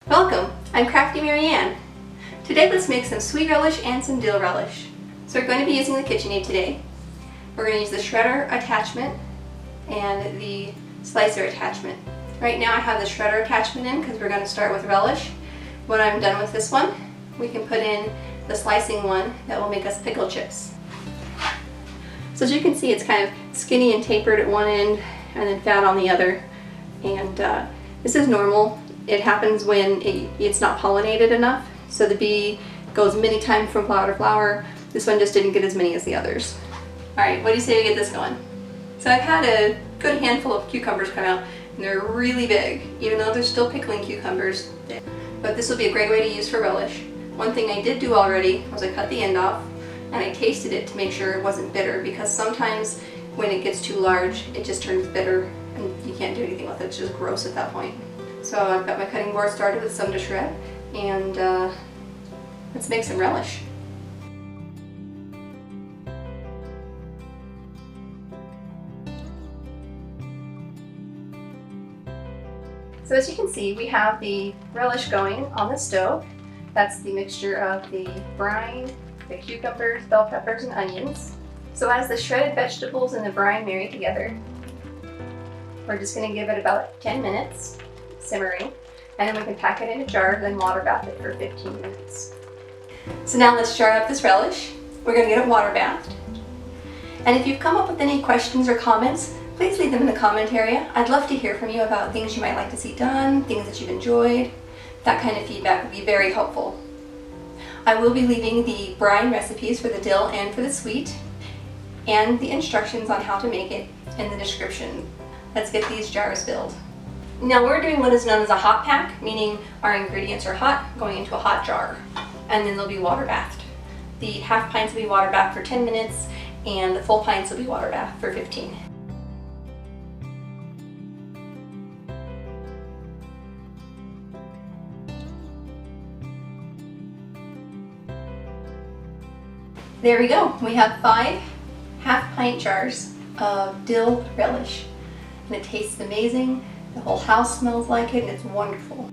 Welcome, I'm Crafty Marianne. Today let's make some sweet relish and some dill relish. So we're going to be using the KitchenAid today. We're going to use the shredder attachment and the slicer attachment. Right now I have the shredder attachment in because we're going to start with relish. When I'm done with this one, we can put in the slicing one that will make us pickle chips. So as you can see, it's kind of skinny and tapered at one end and then fat on the other. And this is normal. It happens when it's not pollinated enough. So the bee goes many times from flower to flower. This one just didn't get as many as the others. Alright, what do you say we get this going? So I've had a good handful of cucumbers come out, and they're really big, even though they're still pickling cucumbers. But this will be a great way to use for relish. One thing I did do already was I cut the end off, and I tasted it to make sure it wasn't bitter, because sometimes when it gets too large, it just turns bitter, and you can't do anything with it. It's just gross at that point. So I've got my cutting board started with some to shred, and let's make some relish. So as you can see, we have the relish going on the stove. That's the mixture of the brine, the cucumbers, bell peppers, and onions. So as the shredded vegetables and the brine marry together, we're just going to give it about 10 minutes simmering, and then we can pack it in a jar, then water bath it for 15 minutes. So now let's jar up this relish. We're going to get it water bathed. And if you've come up with any questions or comments, please leave them in the comment area. I'd love to hear from you about things you might like to see done, things that you've enjoyed. That kind of feedback would be very helpful. I will be leaving the brine recipes for the dill and for the sweet, and the instructions on how to make it in the description. Let's get these jars filled. Now we're doing what is known as a hot pack, meaning our ingredients are hot, going into a hot jar, and then they'll be water bathed. The half pints will be water bathed for 10 minutes, and the full pints will be water bathed for 15. There we go. We have 5 half-pint jars of dill relish, and it tastes amazing. The whole house smells like it, and it's wonderful.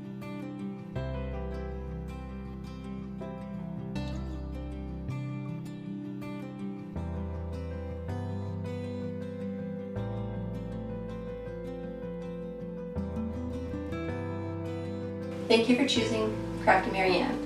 Thank you for choosing Crafty Marianne.